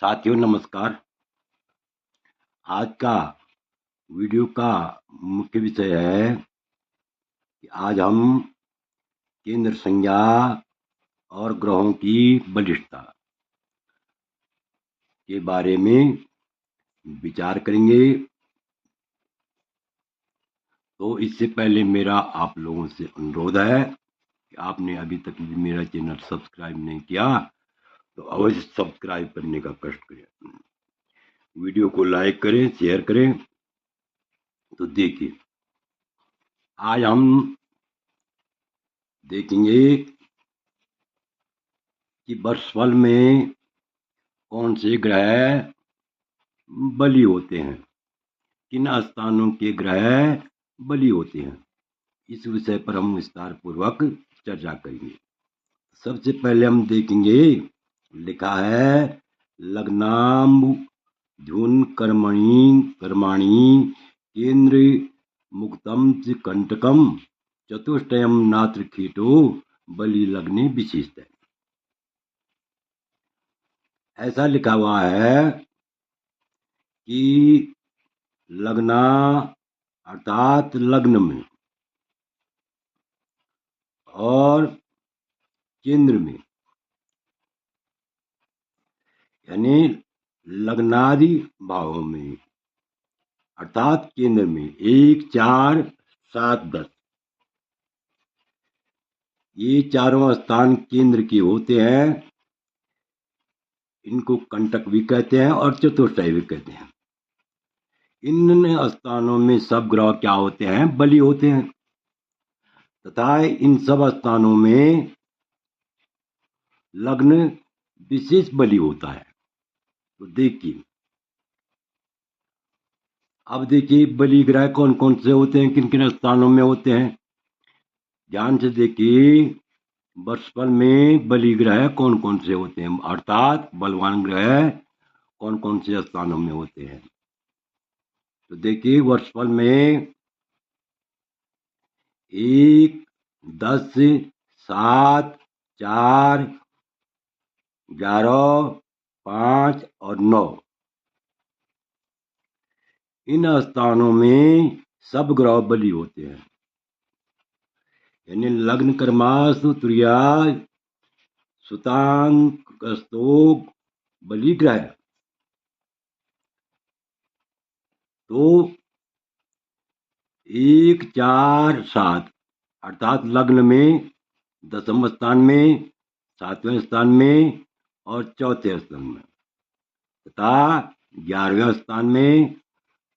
साथियों नमस्कार। आज का वीडियो का मुख्य विषय है कि आज हम केंद्र संज्ञा और ग्रहों की बलिष्ठता के बारे में विचार करेंगे। तो इससे पहले मेरा आप लोगों से अनुरोध है कि आपने अभी तक मेरा चैनल सब्सक्राइब नहीं किया तो अवश्य सब्सक्राइब करने का कष्ट करें, वीडियो को लाइक करें, शेयर करें। तो देखिए, आज हम देखेंगे कि वर्षफल में कौन से ग्रह बली होते हैं, किन स्थानों के ग्रह बली होते हैं। इस विषय पर हम विस्तार पूर्वक चर्चा करेंगे। सबसे पहले हम देखेंगे, लिखा है लग्नाम्बु धुन कर्माणी केंद्र मुक्तम च कंटकम चतुष्टयम नात्र कीटो बलि लग्ने विशिष्ट है। ऐसा लिखा हुआ है कि लग्ना अर्थात लग्न में और केंद्र में, यानी लग्नादि भावों में अर्थात केंद्र में 1, 4, 7, 10 ये चारों स्थान केंद्र के होते हैं। इनको कंटक भी कहते हैं और चतुष्टय भी कहते हैं। इन स्थानों में सब ग्रह क्या होते हैं? बली होते हैं। तथा इन सब स्थानों में लग्न विशेष बली होता है। तो देखिए, अब देखिए बली ग्रह कौन कौन से होते हैं, किन किन स्थानों में होते हैं। ध्यान से देखिए, वर्षफल में बली ग्रह कौन कौन से होते हैं, अर्थात बलवान ग्रह कौन कौन से स्थानों में होते हैं। तो देखिए, वर्षफल में 1, 10, 7, 4, 11, 5 और 9 इन स्थानों में सब ग्रह बली होते हैं। यानी लग्न कर्मासु तुर्या सुतांक कस्तोक बली ग्रह। तो 1, 4, 7 अर्थात लग्न में 10वें स्थान में, 7वें स्थान में और 4थे स्थान में, तथा 11वें स्थान में,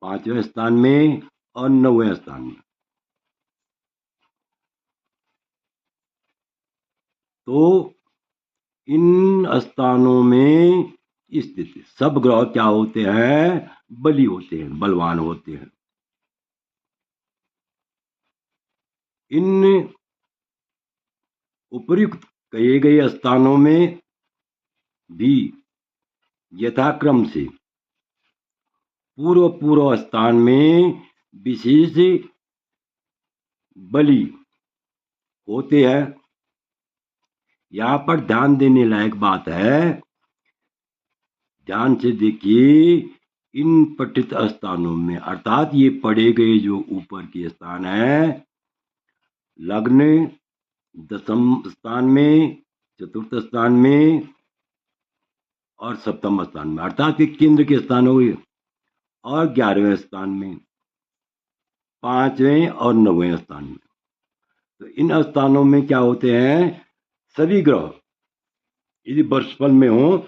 5वें स्थान में और 9वें स्थान में। तो इन स्थानों में स्थित सब ग्रह क्या होते हैं? बली होते हैं, बलवान होते हैं। इन उपयुक्त कहे गए स्थानों में भी यथाक्रम से पूर्व स्थान में विशेष बली होते हैं। यहाँ पर ध्यान देने लायक बात है, ध्यान से देखिए, इन पठित स्थानों में अर्थात ये पढ़े गए जो ऊपर के स्थान है, लग्न 10वें स्थान में, चतुर्थ स्थान में और 7वें स्थान में अर्थात ये केंद्र के स्थान हो गए, और 11वें स्थान में, 5वें और 9वें स्थान में। तो इन स्थानों में क्या होते हैं? सभी ग्रह यदि वर्षफल में हो,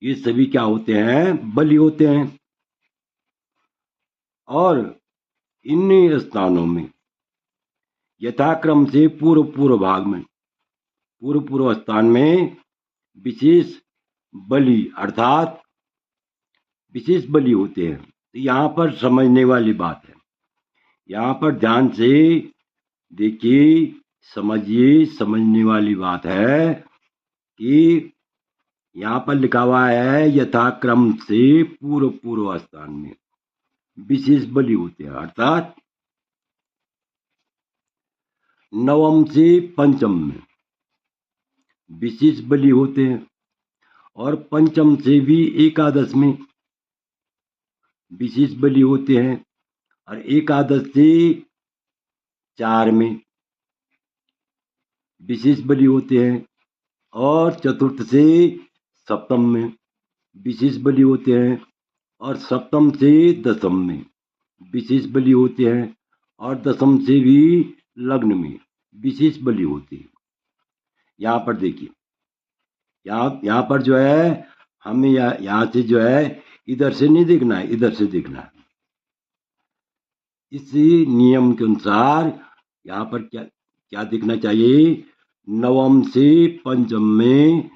ये सभी क्या होते हैं? बली होते हैं। और इन स्थानों में यथाक्रम से पूर्व भाग में, पूर्व स्थान में विशेष बली अर्थात विशेष बली होते हैं। तो यहाँ पर समझने वाली बात है, यहाँ पर ध्यान से देखिए, समझिए, समझने वाली बात है कि यहाँ पर लिखा हुआ है यथाक्रम से पूर्व स्थान में विशेष बली होते हैं, अर्थात 9वें से 5वें में विशेष बली होते हैं। और पंचम से भी एकादश में विशेष बलि होते हैं, और एकादश से 4 में विशेष बलि होते हैं, और चतुर्थ से सप्तम में विशेष बलि होते हैं, और सप्तम से दशम में विशेष बलि होते हैं, और दशम से भी लग्न में विशेष बलि होते हैं। यहाँ पर देखिए, यहाँ पर जो है हमें यहाँ से जो है इधर से नहीं देखना है, इधर से देखना है। इसी नियम के अनुसार यहाँ पर क्या क्या देखना चाहिए, नवम से पंचम में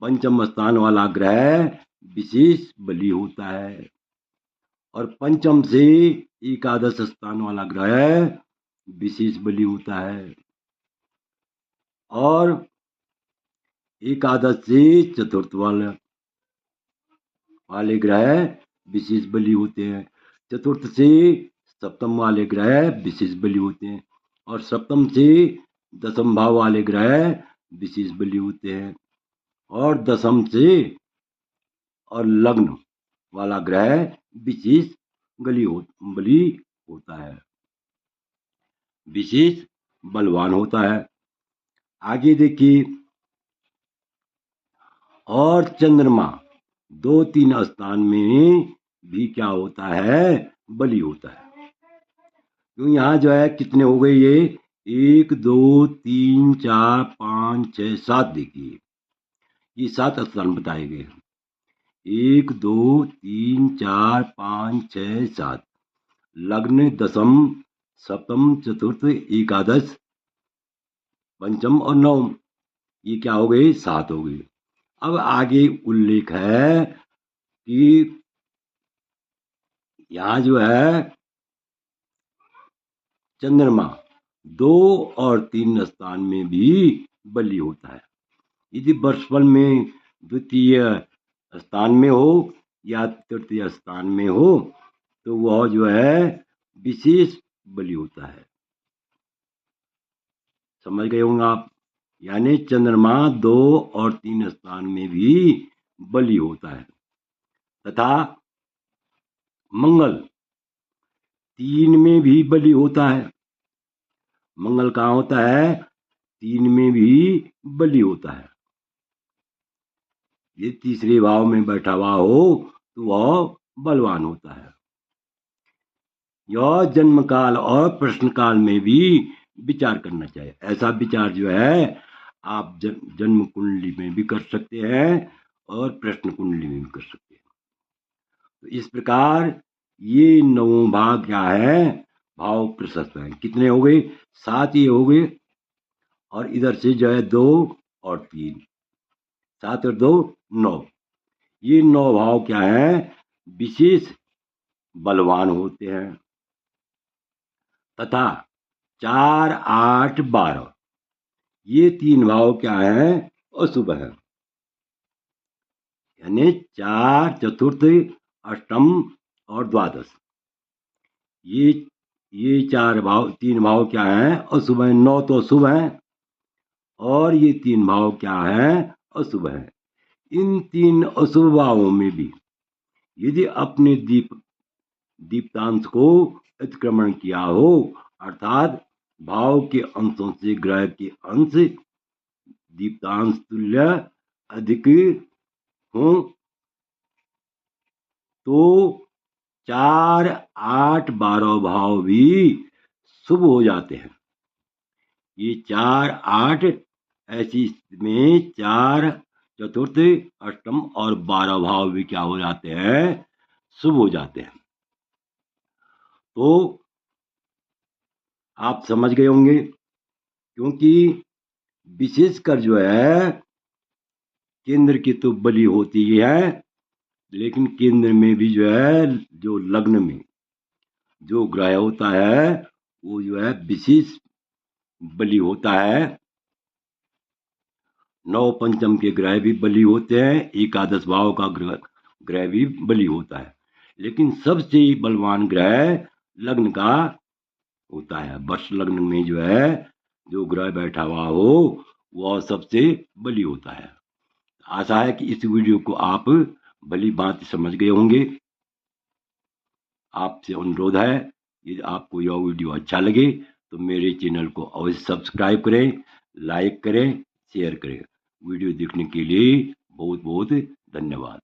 पंचम स्थान वाला ग्रह विशेष बलि होता है, और पंचम से एकादश स्थान वाला ग्रह विशेष बलि होता है, और एकादश से चतुर्थ वाले ग्रह विशेष बलि होते हैं, चतुर्थ से सप्तम वाले ग्रह विशेष बलि होते हैं, और सप्तम से दशम भाव वाले ग्रह विशेष बलि होते हैं, और दशम से और लग्न वाला ग्रह विशेष बलि होता है, विशेष बलवान होता है। आगे देखिए, और चंद्रमा 2-3 स्थान में भी क्या होता है, बलि होता है। तो यहाँ जो है कितने हो गए, ये 1 2 3 4 5 6 7, देखिए ये 7 स्थान बताए गए हैं। 1 2 3 4 5 6 7, लग्न, दशम, सप्तम, चतुर्थ, एकादश, पंचम और नवम, ये क्या हो गए, 7 हो गए। अब आगे उल्लेख है कि यहाँ जो है चंद्रमा 2 और 3 स्थान में भी बलि होता है। यदि वर्षफल में द्वितीय स्थान में हो या तृतीय स्थान में हो तो वह जो है विशेष बलि होता है। समझ गए होंगे आप, यानी चंद्रमा 2 और 3 स्थान में भी बलि होता है, तथा मंगल 3 में भी बलि होता है। मंगल कहाँ होता है, 3 में भी बलि होता है। ये तीसरे भाव में बैठा हुआ हो तो वह बलवान होता है। यह जन्म काल और प्रश्न काल में भी विचार करना चाहिए। ऐसा विचार जो है आप जन्म कुंडली में भी कर सकते हैं और प्रश्न कुंडली में भी कर सकते हैं। तो इस प्रकार ये 9 भाग क्या है, भाव प्रशस्त है। कितने हो गए, 7 ही हो गए, और इधर से जो है 2 और 3, 7 और 2 9। ये 9 भाव क्या है, विशेष बलवान होते हैं, तथा 4 8 12 ये 3 भाव क्या है, अशुभ है। यानी 4 चतुर्थ अष्टम और द्वादश, ये 3 भाव क्या है, अशुभ है। 9 तो शुभ है, और ये 3 भाव क्या है, अशुभ है। इन 3 अशुभ भावों में भी यदि अपने दीप्तांश को अतिक्रमण किया हो, अर्थात भाव के अंशों से ग्रह के अंश दीप्तांश तुल्य अधिक हो तो 4 8 12 भाव भी शुभ हो जाते हैं। ये 4 8 ऐसी स्थिति में 4 चतुर्थ अष्टम और 12 भाव भी क्या हो जाते हैं, शुभ हो जाते हैं। तो आप समझ गए होंगे, क्योंकि विशेषकर जो है केंद्र की तो बलि होती है, लेकिन केंद्र में भी जो है, जो लग्न में जो ग्रह होता है वो जो है विशेष बलि होता है। 9 पंचम के ग्रह भी बलि होते हैं, एकादश भाव का ग्रह भी बलि होता है, लेकिन सबसे बलवान ग्रह लग्न का होता है। वर्ष लग्न में जो है जो ग्रह बैठा हुआ हो वह सबसे बलि होता है। आशा है कि इस वीडियो को आप भली भांति समझ गए होंगे। आपसे अनुरोध है, यदि आपको यह वीडियो अच्छा लगे तो मेरे चैनल को अवश्य सब्सक्राइब करें, लाइक करें, शेयर करें। वीडियो देखने के लिए बहुत बहुत धन्यवाद।